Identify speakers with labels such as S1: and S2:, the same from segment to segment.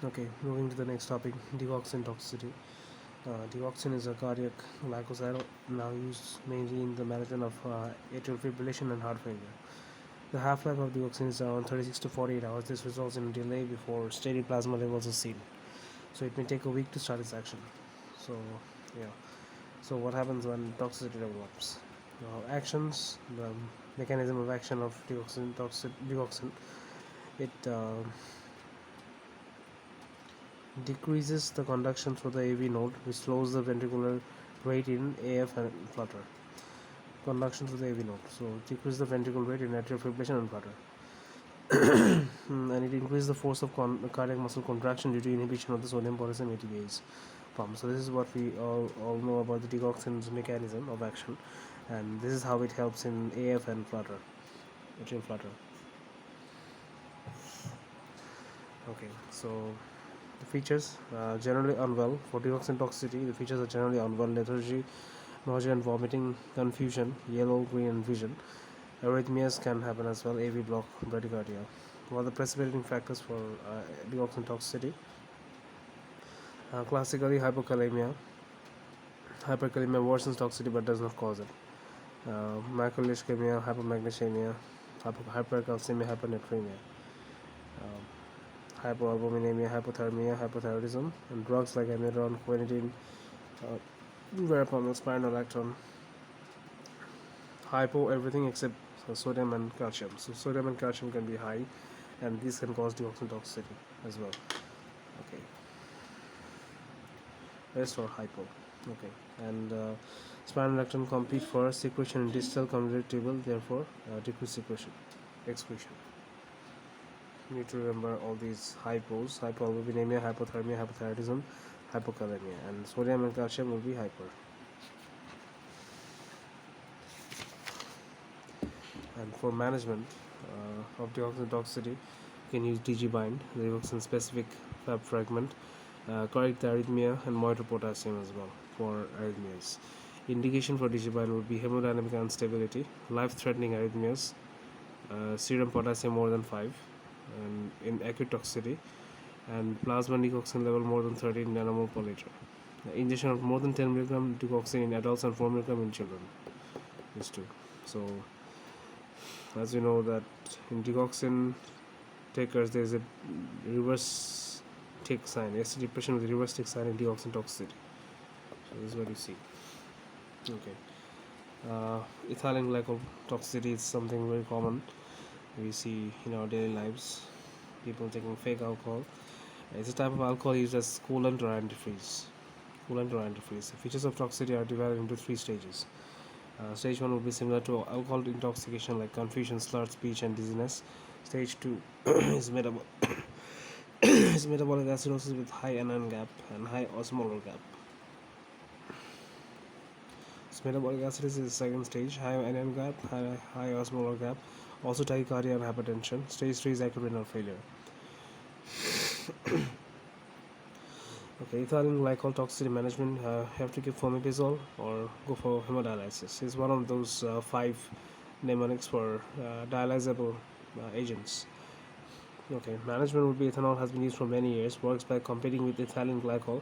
S1: Okay, moving to the next topic, digoxin toxicity. Digoxin is a cardiac glycoside now used mainly in the management of atrial fibrillation and heart failure. The half-life of digoxin is around 36 to 48 hours. This results in a delay before steady plasma levels are seen. So it may take a week to start its action. So, yeah. So what happens when toxicity develops? Actions, the mechanism of action of digoxin. It decreases the conduction through the AV node, which slows the ventricular rate in AF and flutter. Conduction through the AV node, so decrease the ventricular rate in atrial fibrillation and flutter. And it increases the force of cardiac muscle contraction due to inhibition of the sodium potassium ATPase pump. So this is what we all know about the digoxin's mechanism of action, and this is how it helps in AF and flutter, atrial flutter. Okay, so the features generally unwell. For digoxin toxicity, the features are generally unwell: lethargy, nausea and vomiting, confusion, yellow, green, and vision. Arrhythmias can happen as well, AV block, bradycardia. What are the precipitating factors for digoxin toxicity? Classically, hypokalemia. Hyperkalemia worsens toxicity but does not cause it. Macula ischemia, hypomagnesemia, hypercalcemia, hyponatremia. Hypoalbuminemia, hypothermia, hypothyroidism, and drugs like amiodarone, quinidine, verapamil, spironolactone. Hypo everything except sodium and calcium. So sodium and calcium can be high, and these can cause digoxin toxicity as well. Okay, rest or hypo. Okay, and spironolactone compete for secretion in distal convoluted tubule, therefore decrease secretion, excretion. You need to remember all these hypos: hypoalbuminemia, hypothermia, hypothyroidism, hypokalemia, and sodium and calcium will be hyper. And for management of digoxin toxicity, you can use DG-bind, the digoxin specific fab fragment, correct the arrhythmia, and monitor potassium as well for arrhythmias. Indication for DG-bind would be hemodynamic instability, life-threatening arrhythmias, serum potassium more than 5, and in acute toxicity, and plasma digoxin level more than 13 nanomole per liter. Injection of more than 10 milligram digoxin in adults and 4 milligram in children. These two. So, as you know that in digoxin takers there is a reverse tick sign, ST depression with a reverse tick sign in digoxin toxicity. So this is what you see. Okay. Ethylene glycol toxicity is something very common we see in our daily lives. People taking fake alcohol. It's a type of alcohol used as coolant or antifreeze. The features of toxicity are divided into 3 stages. Stage 1 would be similar to alcohol intoxication, like confusion, slurred speech, and dizziness. Stage 2 is is metabolic acidosis with high anion gap and high osmolar gap. So metabolic acidosis is the second stage, high anion gap, high osmolar gap, also tachycardia and hypertension. Stage 3 is acute renal failure. Okay, ethylene glycol toxicity management, have to give fomepizole or go for hemodialysis. It's one of those 5 mnemonics for dialysable agents. Okay, management would be ethanol has been used for many years, works by competing with ethylene glycol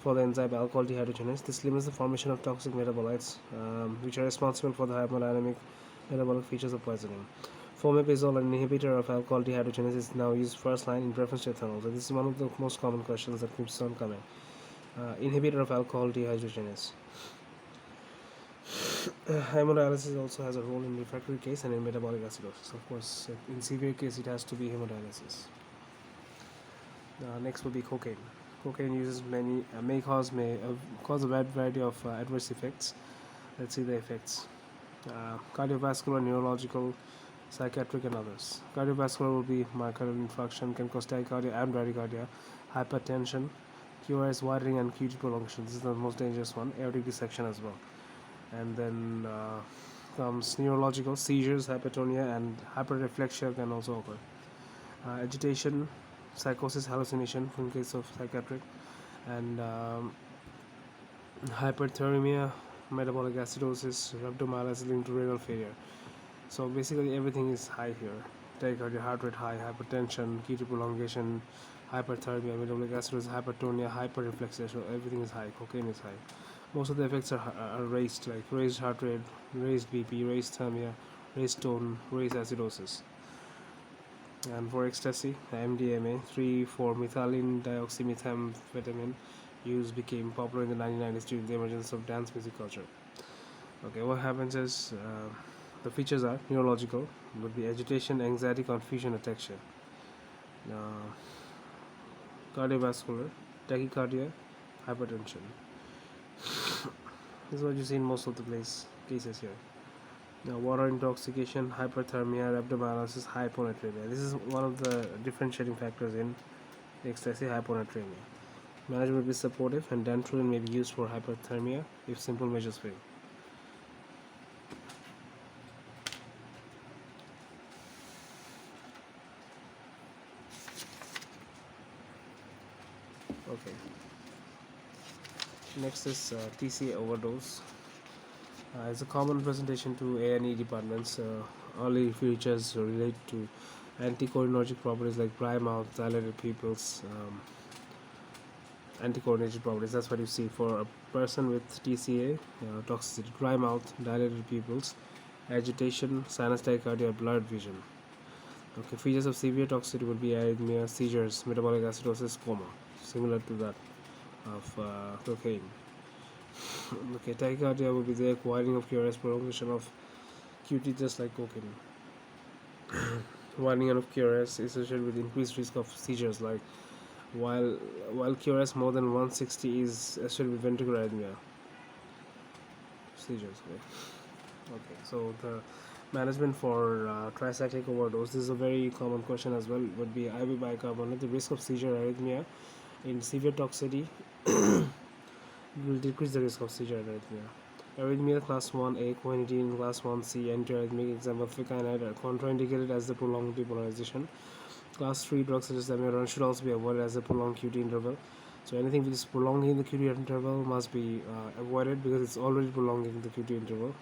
S1: for the enzyme alcohol dehydrogenase. This limits the formation of toxic metabolites, which are responsible for the hemodynamic metabolic features of poisoning. Fomepizole, an inhibitor of alcohol dehydrogenase, is now used first line in preference to ethanol. So this is one of the most common questions that keeps on coming. Inhibitor of alcohol dehydrogenase. Hemodialysis also has a role in refractory case and in metabolic acidosis. Of course, in severe case, it has to be hemodialysis. Next will be cocaine. Cocaine uses may cause a wide variety of adverse effects. Let's see the effects. Cardiovascular, neurological, psychiatric, and others. Cardiovascular will be myocardial infarction, can cause tachycardia and bradycardia, hypertension, QRS widening, and QT prolongation. This is the most dangerous one. Aortic dissection as well. And then comes neurological, seizures, hypertonia, and hyperreflexia can also occur. Agitation, psychosis, hallucination in case of psychiatric, and hyperthermia, metabolic acidosis, rhabdomyolysis linked to renal failure. So basically everything is high here. tachycardia, heart rate high, hypertension, QT prolongation, hyperthermia, metabolic acidosis, hypertonia, hyperreflexia. So everything is high. Cocaine is high. Most of the effects are raised, like raised heart rate, raised BP, raised thermia, raised tone, raised acidosis. And for ecstasy, MDMA, 3,4-methylene dioxymethamphetamine use became popular in the 1990s during the emergence of dance music culture. Okay, what happens is the features are neurological, would be agitation, anxiety, confusion, ataxia. Uh, Cardiovascular, tachycardia, hypertension. This is what you see in most of the cases here. Now, water intoxication, hyperthermia, rhabdomyolysis, hyponatremia. This is one of the differentiating factors in ecstasy, hyponatremia. Management will be supportive, and dantrolene may be used for hyperthermia if simple measures fail. Okay. Next is TCA overdose. It's a common presentation to A&E departments. Early features relate to anticholinergic properties like dry mouth, dilated pupils, anticholinergic properties. That's what you see for a person with TCA toxicity: dry mouth, dilated pupils, agitation, sinus tachycardia, blurred vision. Okay, features of severe toxicity would be arrhythmia, seizures, metabolic acidosis, coma, similar to that of cocaine. Okay, tachycardia would be the widening of QRS, prolongation of QT, just like cocaine. Widening of QRS is associated with increased risk of seizures, like while QRS more than 160 is associated with ventricular arrhythmia. Seizures. Okay, so the management for tricyclic overdose, this is a very common question as well, would be IV bicarbonate. The risk of seizure arrhythmia in severe toxicity will decrease the risk of seizure arrhythmia. Arrhythmia class 1A, quinidine, class 1C, antiarrhythmic, example ficanide, are contraindicated as the prolonged depolarization. Class 3 drugs such as amiodarone should also be avoided as a prolonged QT interval. So anything which is prolonging the QT interval must be avoided because it's already prolonging the QT interval.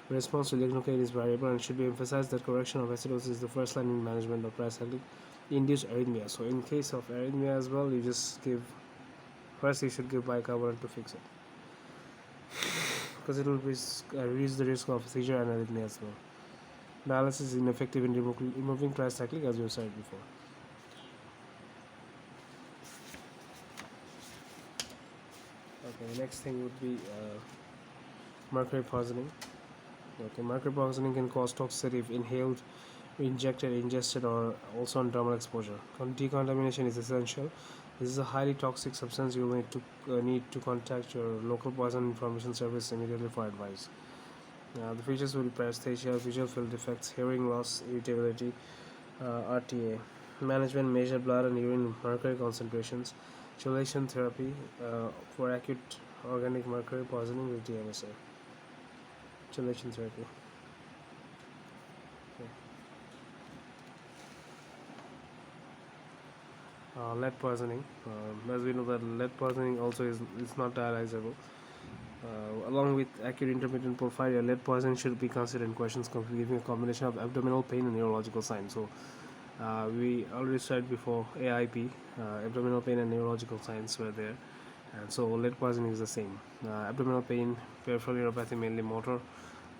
S1: Response to lignocaine is variable, and it should be emphasized that correction of acidosis is the first line in management of tricyclic induced arrhythmia. So in case of arrhythmia as well, you just give first you should give bicarbonate to fix it, because it will reduce the risk of seizure and arrhythmia as well. Dialysis is ineffective in removing tricyclic, as you said before. Okay, the next thing would be mercury poisoning. Okay, mercury poisoning can cause toxicity if inhaled, injected, ingested, or also on dermal exposure. Decontamination is essential. This is a highly toxic substance. You will need to contact your local poison information service immediately for advice. The features will be paresthesia, visual field defects, hearing loss, irritability, RTA. Management: measure blood and urine mercury concentrations. Chelation therapy for acute organic mercury poisoning with DMSA. Chelation therapy. Okay. Lead poisoning. As we know that lead poisoning also is not dialyzable. Along with acute intermittent porphyria, lead poisoning should be considered in questions giving a combination of abdominal pain and neurological signs. So we already said before AIP, abdominal pain and neurological signs were there, and so lead poisoning is the same. Abdominal pain, peripheral neuropathy, mainly motor,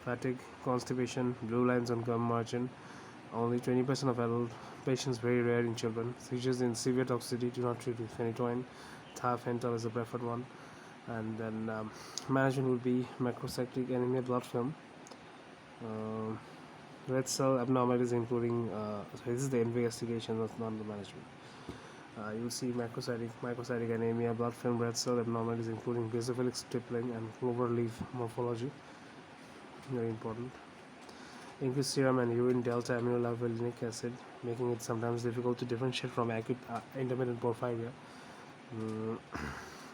S1: fatigue, constipation, blue lines on gum margin. Only 20% of adult patients, very rare in children. Seizures in severe toxicity do not treat with phenytoin. Thiophantal is the preferred one. And then management would be macrocyclic anemia, blood film, red cell abnormalities including so this is the investigation, that's not the management. You'll see microcytic anemia, blood film, red cell abnormalities including basophilic stippling and clover leaf morphology, very important. Increased serum and urine delta aminolavulinic acid, making it sometimes difficult to differentiate from acute intermittent porphyria.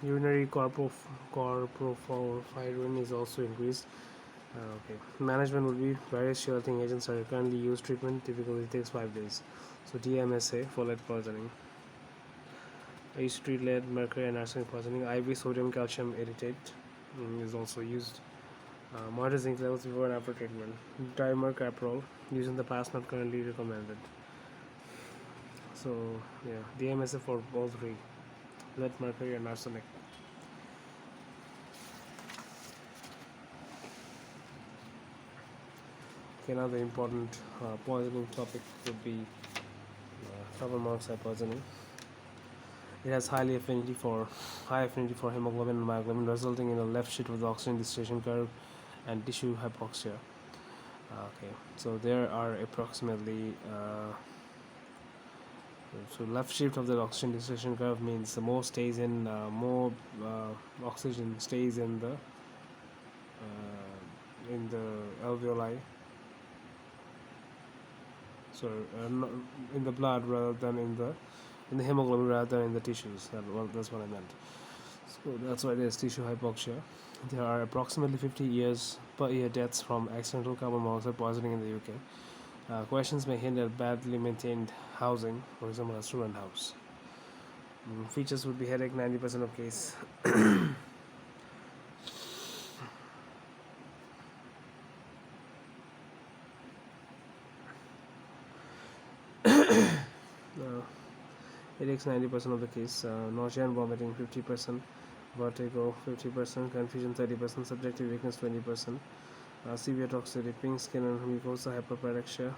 S1: Urinary corprophyrin is also increased. Okay. Management would be various chelating agents are currently used. Treatment typically takes 5 days. So DMSA for lead poisoning. I used to treat lead, mercury, and arsenic poisoning. IV sodium calcium erytate is also used. Monitor zinc levels before and after treatment. Dimercaprol used in the past, not currently recommended. So yeah, DMSA for all three: lead, mercury, and arsenic. Okay, now the important poisoning topic would be carbon monoxide poisoning. It has high affinity for hemoglobin and myoglobin, resulting in a left shift of the oxygen distillation curve and tissue hypoxia. Okay, so there are approximately so left shift of the oxygen distillation curve means the more stays in more oxygen stays in the alveoli, so in the blood rather than in the hemoglobin rather than in the tissues. That's what I meant. So that's why there's tissue hypoxia. There are approximately 50 years per year deaths from accidental carbon monoxide poisoning in the UK. Questions may hint at badly maintained housing, for example, a student house. Features would be headache, 90% of case. Headaches, 90% of the case. Nausea and vomiting, 50%. Vertigo, 50%. Confusion, 30%. Subjective weakness, 20%. Severe toxicity, pink skin and mucosa hyperpyrexia.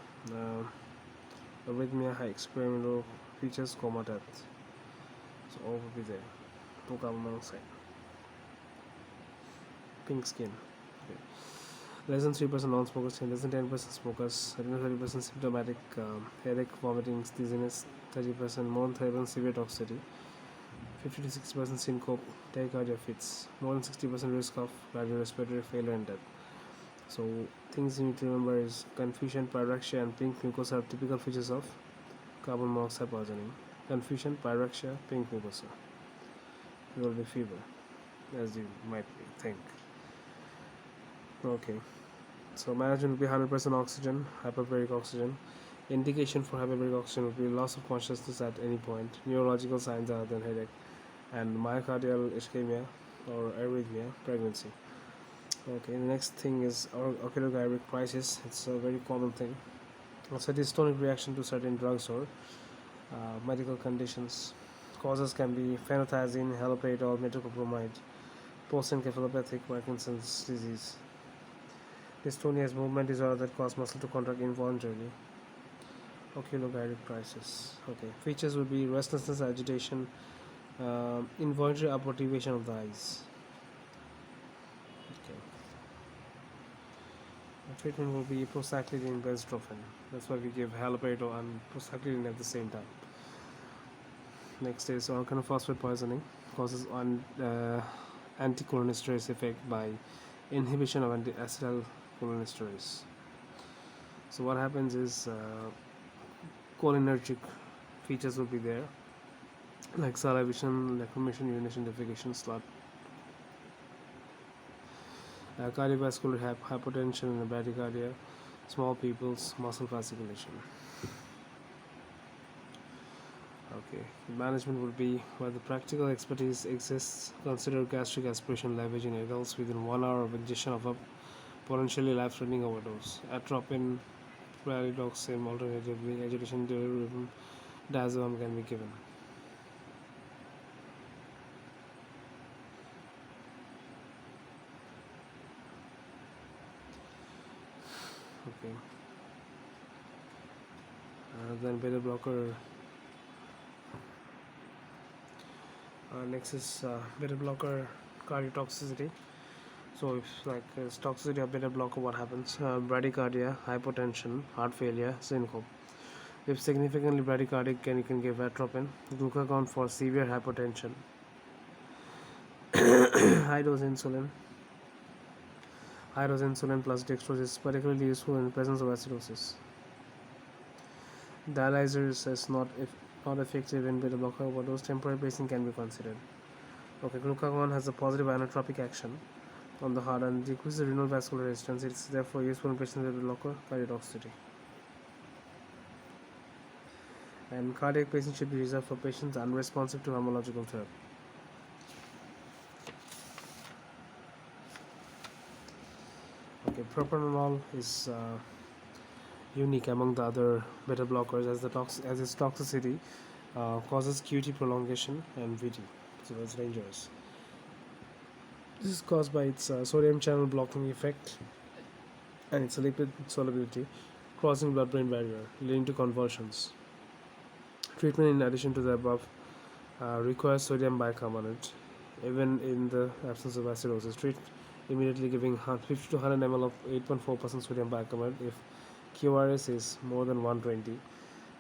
S1: Arrhythmia, high experimental features, coma, death. So all will be there. For carbon monoxide. Pink skin. Okay. Less than 3% non-smokers, less than 10% smokers, 30% symptomatic headache, vomiting, dizziness, 30% more than 30% severe toxicity, 50 to 60% syncope, tachycardia fits, more than 60% risk of cardiorespiratory failure and death. So things you need to remember is confusion, pyrexia, and pink mucosa are typical features of carbon monoxide poisoning. Confusion, pyrexia, pink mucosa. There will be fever, as you might think. Okay, so management will be 100% oxygen, hyperbaric oxygen. Indication for hyperbaric oxygen would be loss of consciousness at any point, neurological signs other than headache, and myocardial ischemia or arrhythmia, pregnancy. Okay, the next thing is oculogyric crisis. It's a very common thing. Also, dystonic reaction to certain drugs or medical conditions. Causes can be phenothiazine, haloperidol, metoclopramide, post-encephalopathic Parkinson's disease. Dystonia is movement disorder that cause muscle to contract involuntarily. Oculogyric crisis. Okay. Features would be restlessness, agitation, involuntary upward deviation of the eyes. Okay. The treatment will be prostaglandin benztrophin. That's why we give haloperidol and prostaglandin at the same time. Next is organophosphate poisoning. Causes anticholinesterase effect by inhibition of acetylcholinesterase. So what happens is cholinergic features will be there, like salivation, lacrimation, urination, defecation, slut. Cardiovascular hypertension and bradycardia, small pupils, muscle fasciculation. Okay, management would be where the practical expertise exists. Consider gastric aspiration lavage in adults within 1 hour of ingestion of a potentially life-threatening overdose. Atropine, pralidoxime, alternatively, agitation delirium, diazepam can be given. Okay. Then beta blocker. Next is beta blocker cardiotoxicity. So if like toxicity of beta blocker, what happens? Bradycardia, hypotension, heart failure, syncope. If significantly bradycardic, you can give atropine, glucagon for severe hypotension, high dose insulin. High dose insulin plus dextrose is particularly useful in the presence of acidosis. Dialyzers is not effective in beta blocker overdose. Temporary pacing can be considered. Okay, glucagon has a positive inotropic action on the heart and decreases the renal vascular resistance. It's therefore useful in patients with blocker cardiotoxicity. And cardiac pacing should be reserved for patients unresponsive to pharmacological therapy. Propranolol is unique among the other beta blockers as its toxicity causes QT prolongation and VT, so that's dangerous. This is caused by its sodium channel blocking effect and its lipid solubility, crossing blood-brain barrier, leading to convulsions. Treatment, in addition to the above, requires sodium bicarbonate, even in the absence of acidosis. Treat immediately, giving 50 to 100 ml of 8.4% sodium bicarbonate if QRS is more than 120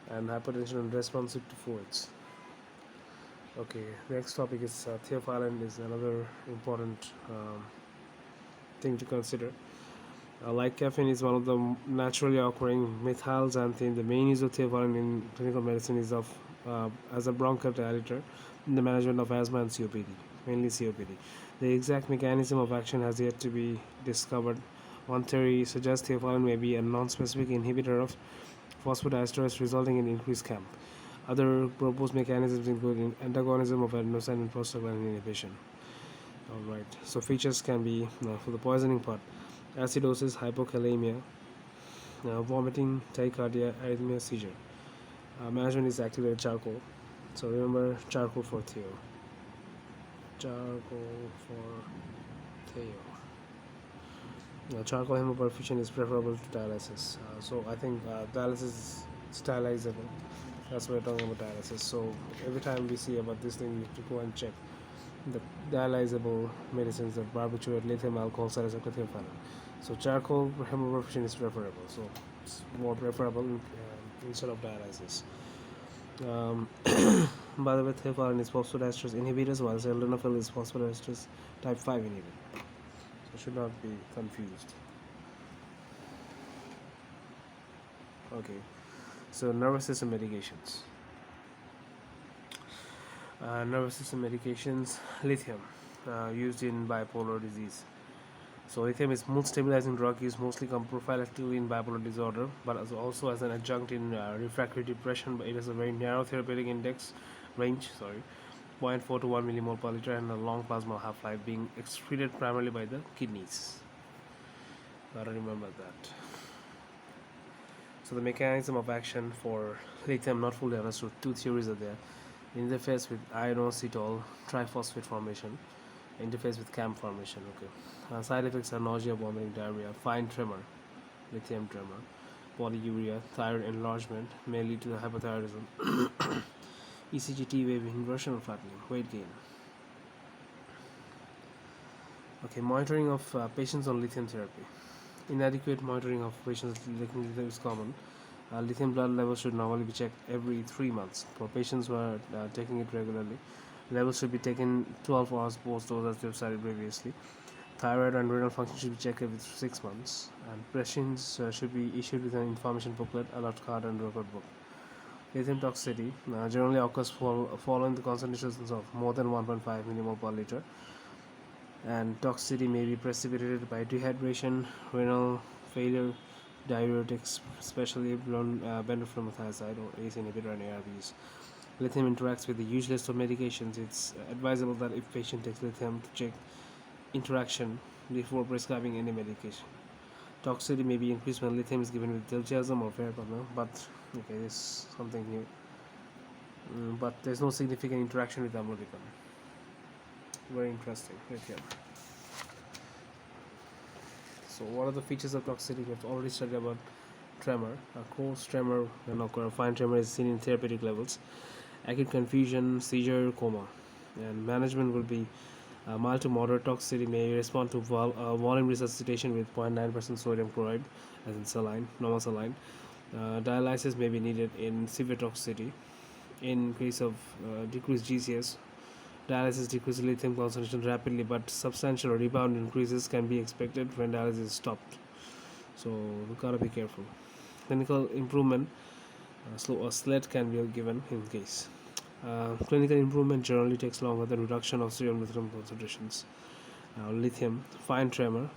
S1: and hypertension unresponsive to fluids. Okay, next topic is theophylline is another important thing to consider. Like caffeine is one of the naturally occurring methylxanthine. The main use of theophylline in clinical medicine is as a bronchodilator in the management of asthma and COPD, mainly COPD. The exact mechanism of action has yet to be discovered. One theory suggests theophylline may be a non-specific inhibitor of phosphodiesterase, resulting in increased CAMP. Other proposed mechanisms include antagonism of adenosine and prostaglandin inhibition. Alright, so features can be for the poisoning part: acidosis, hypokalemia, vomiting, tachycardia, arrhythmia, seizure. Management is activated charcoal. So remember charcoal for Theo. Charcoal for Theo. Charcoal hemoperfusion is preferable to dialysis. So I think dialysis is stylizable. That's why we're talking about dialysis. So every time we see about this thing, we have to go and check the dialyzable medicines, the barbiturate, lithium alcohol, salicylic theophylline. So charcoal hemoperfusion is preferable. So it's more preferable instead of dialysis. By the way, theophylline is phosphodiesterase inhibitors, while sildenafil is phosphodiesterase type 5 inhibitor. So should not be confused. Okay, so nervous system medications. Nervous system medications, lithium, used in bipolar disease. So lithium is mood stabilizing drug used mostly prophylactically in bipolar disorder, but also as an adjunct in refractory depression. But it has a very narrow therapeutic index range, 0.4 to 1 millimole per liter, and a long plasma half-life, being excreted primarily by the kidneys. Gotta remember that. So the mechanism of action for lithium not fully understood. Two theories are there: interface with inositol triphosphate formation, interface with CAMP formation. Okay. Side effects are nausea, vomiting, diarrhea, fine tremor, lithium tremor, polyuria, thyroid enlargement, may lead to the hypothyroidism, ECG T wave inversion or flattening, weight gain. Okay, monitoring of patients on lithium therapy. Inadequate monitoring of patients with lithium is common. Lithium blood levels should normally be checked every 3 months. For patients who are taking it regularly, levels should be taken 12 hours post dose, as we have studied previously. Thyroid and renal function should be checked every 6 months, and patients should be issued with an information booklet, alert card, and record book. Lithium toxicity generally occurs following the concentrations of more than 1.5 millimole per liter, and toxicity may be precipitated by dehydration, renal failure, diuretics, especially benzophenone or ACE inhibitor and ARBs. Lithium interacts with the huge list of medications. It's advisable that if patient takes lithium to check interaction before prescribing any medication. Toxicity may be increased when lithium is given with diltiazem or verapamil, but okay, this is something new. But there's no significant interaction with amlodipine. Very interesting. Lithium. So what are the features of toxicity? We have already studied about tremor. A coarse tremor when occur, fine tremor is seen in therapeutic levels. Acute confusion, seizure, coma. And management will be mild to moderate toxicity, may respond to volume resuscitation with 0.9% sodium chloride, as in saline, normal saline. Dialysis may be needed in severe toxicity. In case of decreased GCS, dialysis decreases lithium concentration rapidly, but substantial rebound increases can be expected when dialysis is stopped. So we gotta be careful. Clinical improvement, a SLED can be given in case. Clinical improvement generally takes longer than reduction of serum lithium concentrations. Lithium, fine tremor,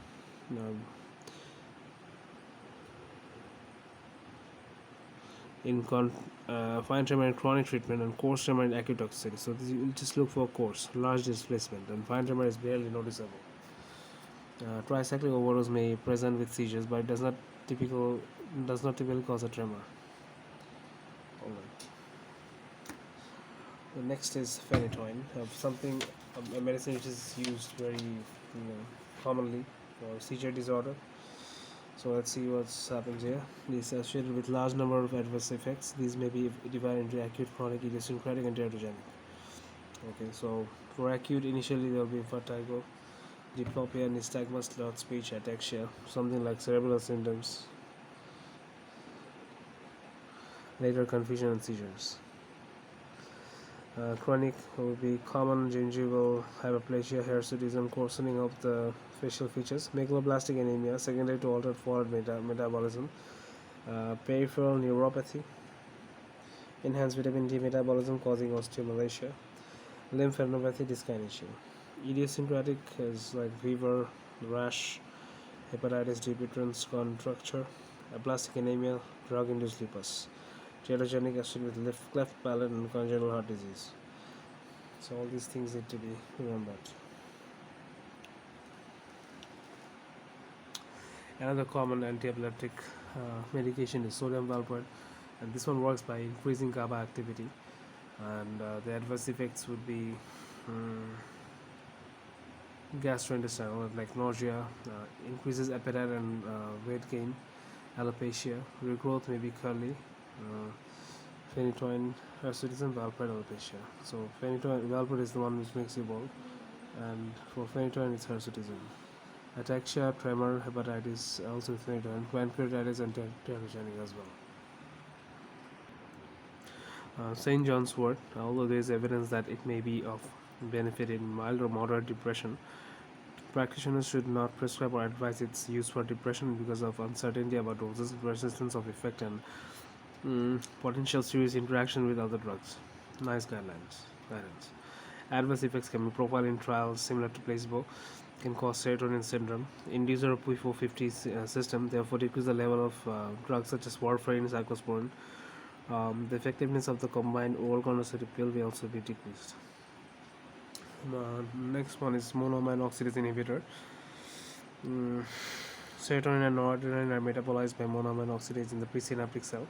S1: fine tremor in chronic treatment, and coarse tremor in acute toxicity. So you just look for coarse, large displacement, and fine tremor is barely noticeable. Tricyclic overdose may present with seizures, but it does not typically cause a tremor. Alright. The next is phenytoin, a medicine which is used very commonly for seizure disorder. So let's see what happens here. These are associated with large number of adverse effects. These may be divided into acute, chronic, idiosyncratic, and teratogenic. Okay, so for acute, initially there will be vertigo, diplopia, nystagmus, slurred speech, ataxia, something like cerebral symptoms. Later, confusion and seizures. Chronic will be common gingival hyperplasia, hirsutism, coarsening of the facial features, megaloblastic anemia, secondary to altered forward metabolism, peripheral neuropathy, enhanced vitamin D metabolism causing osteomalacia, lymphadenopathy, dyskinesia. Idiosyncratic is like fever, rash, hepatitis, debutants, contracture, aplastic anemia, drug-induced lupus. Teratogenic associated with cleft palate and congenital heart disease. So all these things need to be remembered. Another common anti-epileptic medication is sodium valproate, and this one works by increasing GABA activity, and the adverse effects would be gastrointestinal, like nausea, increases appetite and weight gain, alopecia, regrowth may be curly, phenytoin, hirsutism, valproate, alopecia. So phenytoin, valproate is the one which makes you bald, and for phenytoin it's hirsutism. Ataxia, tremor, hepatitis, also with phenytoin, pancreatitis, and teratogenic as well. St. John's wort, although there is evidence that it may be of benefit in mild or moderate depression, practitioners should not prescribe or advise its use for depression because of uncertainty about doses, persistence of effect, and potential serious interaction with other drugs. Nice guidance. Adverse effects can be profiled in trials similar to placebo, can cause serotonin syndrome, inducer of P450 system, therefore decrease the level of drugs such as warfarin, cyclosporin. The effectiveness of the combined oral contraceptive pill will also be decreased. Next one is monoamine oxidase inhibitor. Serotonin and noradrenaline are metabolized by monoamine oxidase in the presynaptic cell.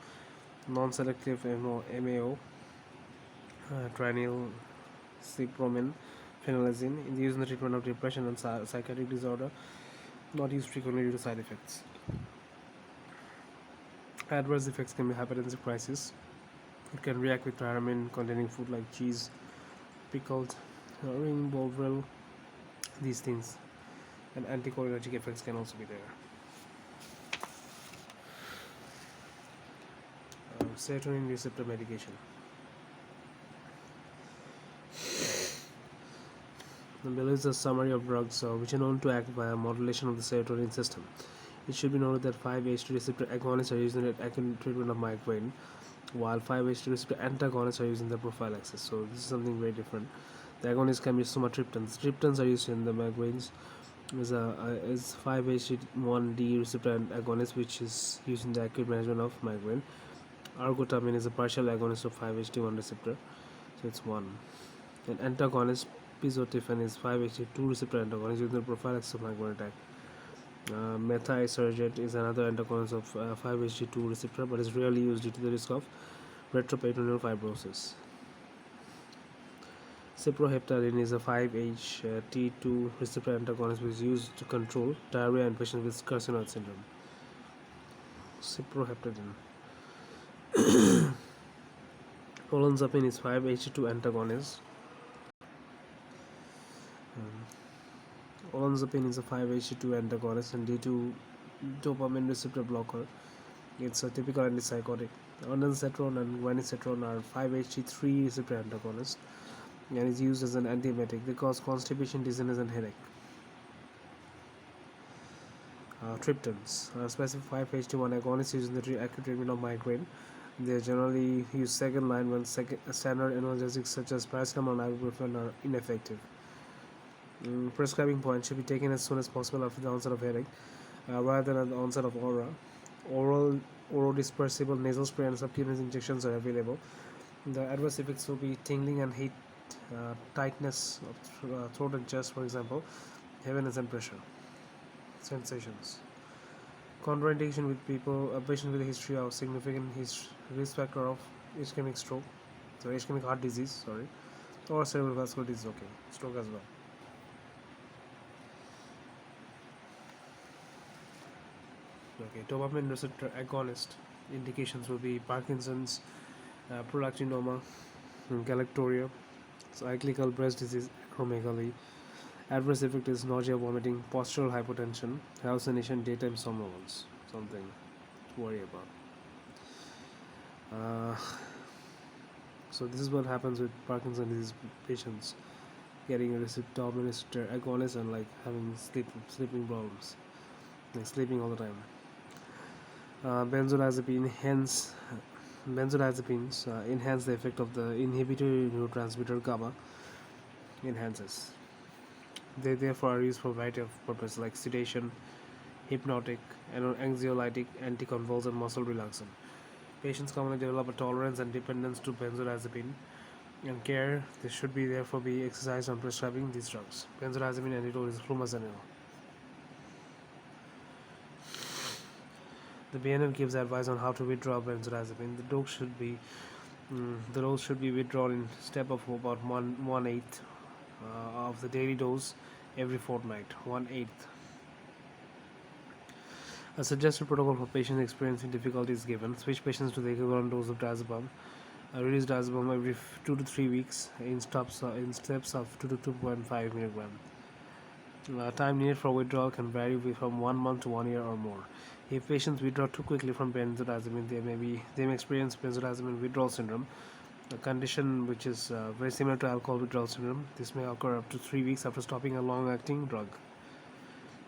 S1: Non-selective MAO, trinyl cypromin, phenylazine, is used in the treatment of depression and psychiatric disorder, not used frequently due to side effects. Adverse effects can be hypertensive crisis. It can react with tyramine containing food like cheese, pickled, ring, bovril, these things. And anticholinergic effects can also be there. Serotonin receptor medication. Below is a summary of drugs which are known to act via modulation of the serotonin system. It should be noted that 5-HT receptor agonists are used in the acute treatment of migraine, while 5-HT receptor antagonists are used in the prophylaxis. So this is something very different. The agonists can be somatriptans. Triptans are used in the migraines. Is 5-HT1D receptor agonist, which is used in the acute management of migraine. Argotamine is a partial agonist of 5-HT1 receptor, so it's 1. An antagonist, pizotifen, is 5-HT2 receptor antagonist used in the prophylaxis of migraine attack. Methisergent is another antagonist of 5-HT2 receptor, but is rarely used due to the risk of retroperitoneal fibrosis. Cyproheptadine is a 5-HT2 receptor antagonist which is used to control diarrhea in patients with carcinoid syndrome. Cyproheptadine. Olanzapine is 5-HT2 antagonist. Olanzapine is a 5-HT2 antagonist and D2 dopamine receptor blocker. It's a typical antipsychotic. Ondansetron and guanacetron are 5-HT3 receptor antagonists and is used as an antiemetic. They cause constipation, dizziness, and headache. Triptans are specific 5-HT1 agonists used in the acute treatment of migraine. They are generally used second line when standard analgesics such as paracetamol and ibuprofen are ineffective. Prescribing point should be taken as soon as possible after the onset of headache, rather than at the onset of aura. Oral dispersible nasal spray and subcutaneous injections are available. The adverse effects will be tingling and heat, tightness of throat and chest, for example, heaviness and pressure. sensations. Contraindication with a patient with a history of significant risk factor of ischemic stroke, so ischemic heart disease, sorry, or cerebral vascular disease. Okay, stroke as well. Okay, dopamine receptor agonist indications will be Parkinson's, prolactinoma, galactoria, cyclical breast disease, acromegaly. Adverse effect is nausea, vomiting, postural hypotension, hallucination, daytime somnolence. Something to worry about. Uh, so this is what happens with Parkinson's disease patients getting a dopamine receptor agonist and like having sleeping problems, like sleeping all the time. Benzodiazepine hence Benzodiazepines enhance the effect of the inhibitory neurotransmitter GABA enhances. They therefore are used for a variety of purposes like sedation, hypnotic, anxiolytic, anticonvulsant, muscle relaxant. Patients commonly develop a tolerance and dependence to benzodiazepine, and care they should be therefore be exercised on prescribing these drugs. Benzodiazepine antidote is flumazenil. The BNF gives advice on how to withdraw benzodiazepine. The dose should be withdrawn in step of about one eighth of the daily dose every fortnight. 1/8. A suggested protocol for patients experiencing difficulty is given. Switch patients to the equivalent dose of diazepam. Reduce diazepam every 2 to 3 weeks in steps of 2 to 2.5 milligram. Time needed for withdrawal can vary from 1 month to 1 year or more. If patients withdraw too quickly from benzodiazepine, they may experience benzodiazepine withdrawal syndrome, a condition which is very similar to alcohol withdrawal syndrome. This may occur up to 3 weeks after stopping a long-acting drug.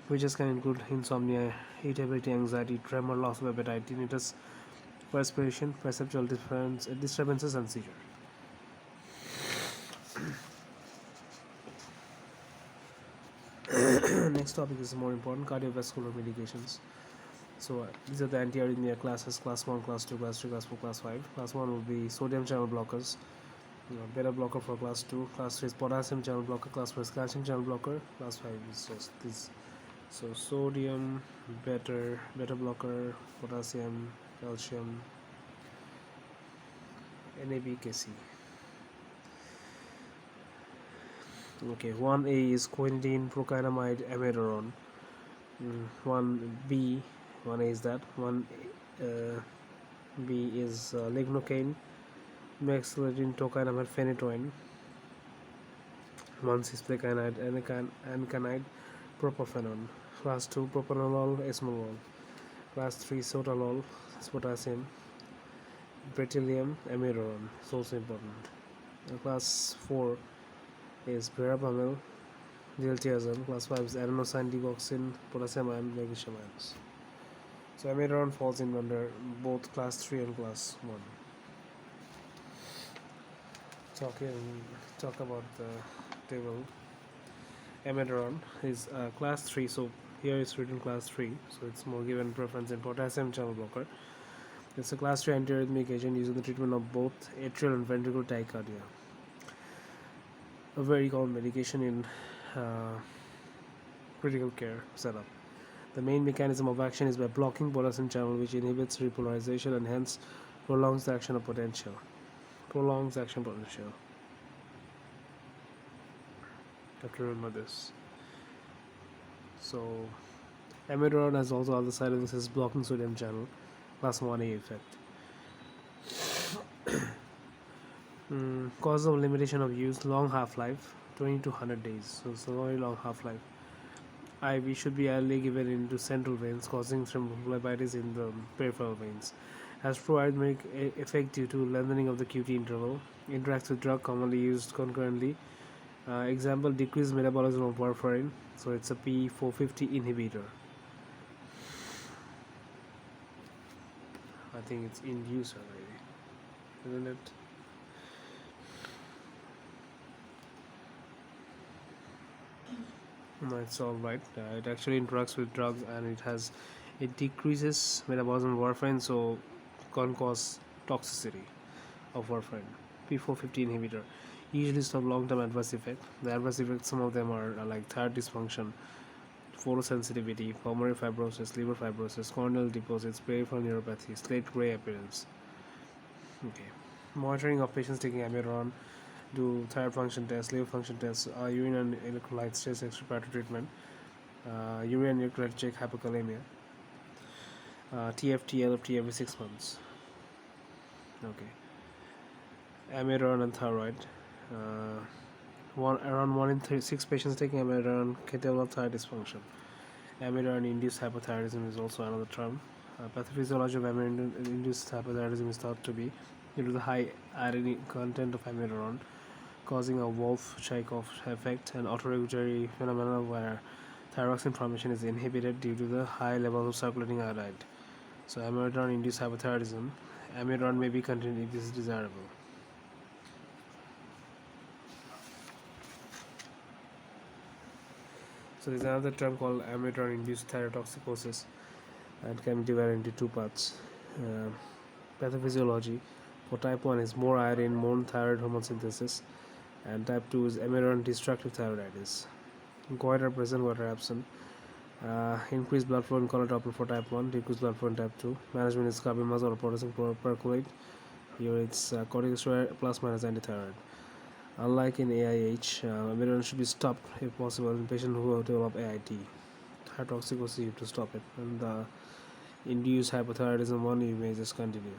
S1: Features can include insomnia, irritability, anxiety, tremor, loss of appetite, tinnitus, perspiration, perceptual disturbances, and seizure. Next topic is more important: cardiovascular medications. So these are the anti-arrhythmia classes: class 1, class 2, class 3, class 4, class 5. Class 1 will be sodium channel blockers, beta blocker for class 2. Class 3 is potassium channel blocker. Class 4 is calcium channel blocker. Class 5 is just this. So sodium, beta blocker, potassium, calcium, NABKC. Okay, 1A is quinidine, procainamide, amiodarone. 1B, 1A is that. 1B is lignocaine, mexiladine, tocainamide, phenytoin. 1C is plecainide, anakinide, propafenone. Class 2 propranolol, esmolol. Class 3 sotalol, potassium, beryllium, amiodarone. It's also important. Class 4 is verapamil, diltiazem. Class 5 is adenosine digoxin, potassium ion, magnesium ions. So amiodarone falls in under both class 3 and class 1. Talk about the table. Amiodarone is class 3, so here it's written class 3, so it's more given preference in potassium channel blocker. It's a class 3 antiarrhythmic agent used in the treatment of both atrial and ventricular tachycardia. A very common medication in critical care setup. The main mechanism of action is by blocking potassium channel, which inhibits repolarization and hence prolongs the action potential. Have to remember this. So amiodarone has also other side effects as blocking sodium channel, class 1A effect. Cause of limitation of use: long half-life, 20 to 100 days. So it's a very long half-life. IV should be early given into central veins, causing thrombophlebitis in the peripheral veins. Has pro-arrhythmic effect due to lengthening of the QT interval. Interacts with drug commonly used concurrently. Example: decreased metabolism of warfarin. So it's a P450 inhibitor. I think it's in use already, isn't it? No, it's all right. It actually interacts with drugs and it decreases metabolism of warfarin, so can cause toxicity of warfarin. P450 inhibitor usually stop long-term adverse effect. The adverse effects, some of them are like thyroid dysfunction, photosensitivity, pulmonary fibrosis, liver fibrosis, corneal deposits, peripheral neuropathy, slate gray appearance. Okay. Monitoring of patients taking amiodarone, do thyroid function tests, liver function tests, urine and electrolytes test, respiratory treatment, urine electrolyte check, hypokalemia, TFT, LFT every 6 months. Okay. Amiodarone and thyroid. Uh, around 1 in 6 patients taking amiodarone can develop thyroid dysfunction. Amiodarone-induced hypothyroidism is also another term. Pathophysiology of amiodarone-induced hypothyroidism is thought to be due to the high iron content of amiodarone, causing a Wolff-Chaikoff effect and autoregulatory phenomena where thyroxine formation is inhibited due to the high levels of circulating iodide. So, amiodarone-induced hypothyroidism, amiodarone may be contained if this is desirable. So, there is another term called amiodarone-induced thyrotoxicosis and can be divided into two parts. Uh, Pathophysiology for type 1 is more iron, more thyroid hormone synthesis, and type 2 is amiodarone destructive thyroiditis. Goiter present, goiter absent. Increased blood flow in chronotropic for type 1, decreased blood flow in type 2. Management is carbimazole or potassium percolate. Here it's corticosteroid plus minus antithyroid. Unlike in AIH, amiodarone should be stopped if possible in patients who develop AIT. Thyrotoxicosis, you have to stop it. And the induced hypothyroidism one, you may just continue.